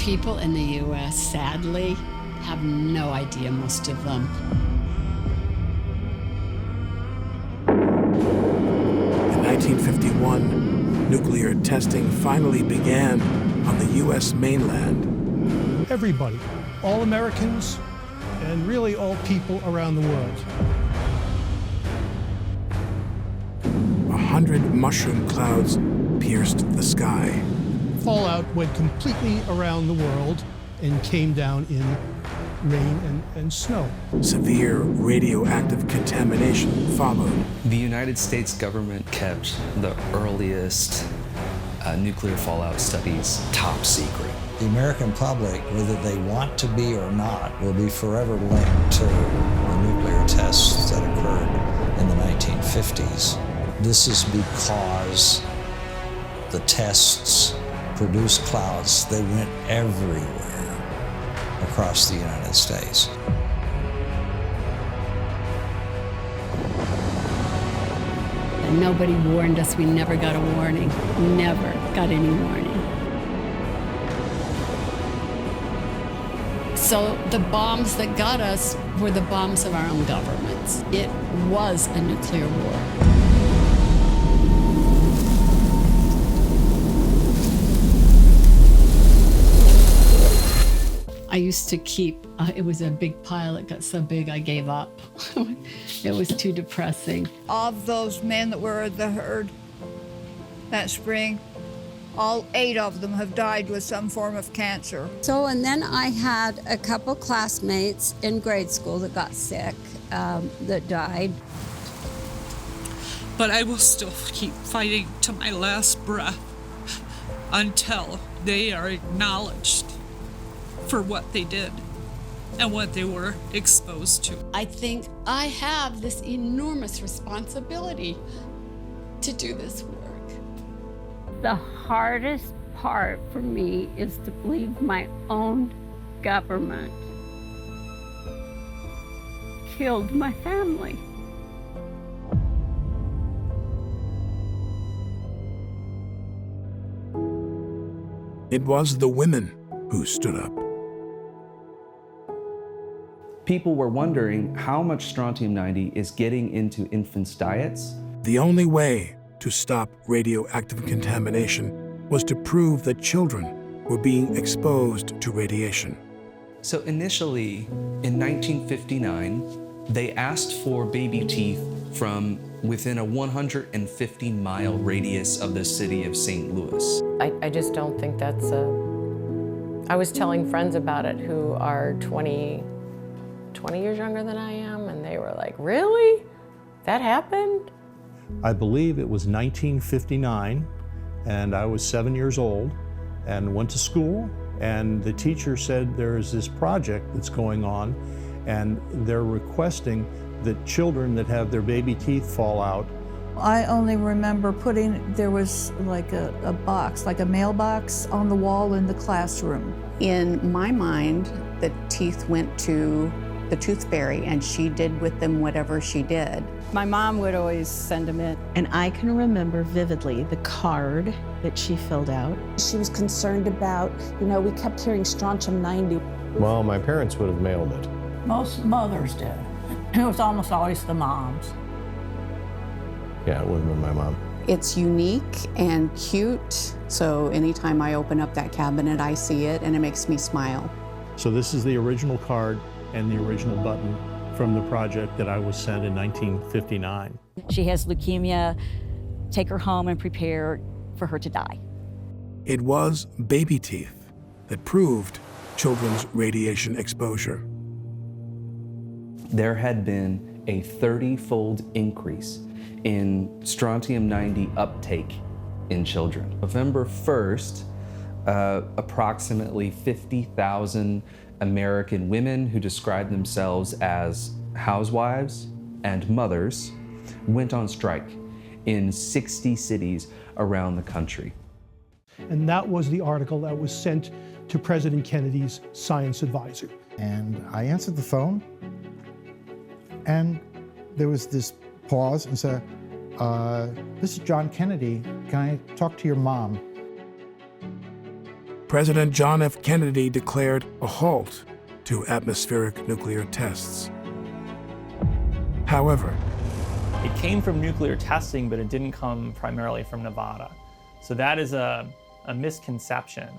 people in the U.S., sadly, have no idea, most of them. In 1951, nuclear testing finally began on the U.S. mainland. Everybody, all Americans, and really all people around the world. 100 mushroom clouds pierced the sky. Fallout went completely around the world and came down in rain and snow. Severe radioactive contamination followed. The United States government kept the earliest nuclear fallout studies top secret. The American public, whether they want to be or not, will be forever linked to the nuclear tests that occurred in the 1950s. This is because the tests produced clouds. They went everywhere across the United States. And nobody warned us. We never got a warning. Never got any warning. So the bombs that got us were the bombs of our own governments. It was a nuclear war. I used to keep, it was a big pile. It got so big I gave up. It was too depressing. Of those men that were at the herd that spring, all 8 of them have died with some form of cancer. So, and then I had a couple classmates in grade school that got sick, that died. But I will still keep fighting to my last breath until they are acknowledged for what they did and what they were exposed to. I think I have this enormous responsibility to do this work. The hardest part for me is to believe my own government killed my family. It was the women who stood up. People were wondering how much strontium-90 is getting into infants' diets. The only way to stop radioactive contamination was to prove that children were being exposed to radiation. So initially, in 1959, they asked for baby teeth from within a 150-mile radius of the city of St. Louis. I just don't think that's I was telling friends about it who are 20 years younger than I am, and they were like, really? That happened? I believe it was 1959, and I was 7 years old and went to school, and the teacher said there is this project that's going on, and they're requesting that children that have their baby teeth fall out. I only remember there was like a box, like a mailbox on the wall in the classroom. In my mind, the teeth went to the tooth fairy, and she did with them whatever she did. My mom would always send them in. And I can remember vividly the card that she filled out. She was concerned about, we kept hearing strontium-90. Well, my parents would have mailed it. Most mothers did. It was almost always the moms. Yeah, it would have been my mom. It's unique and cute, so anytime I open up that cabinet, I see it, and it makes me smile. So this is the original card and the original button from the project that I was sent in 1959. She has leukemia. Take her home and prepare for her to die. It was baby teeth that proved children's radiation exposure. There had been a 30-fold increase in strontium-90 uptake in children. November 1st, approximately 50,000 American women who described themselves as housewives and mothers went on strike in 60 cities around the country. And that was the article that was sent to President Kennedy's science advisor. And I answered the phone, and there was this pause and said, this is John Kennedy. Can I talk to your mom? President John F. Kennedy declared a halt to atmospheric nuclear tests. However, it came from nuclear testing, but it didn't come primarily from Nevada. So that is a misconception.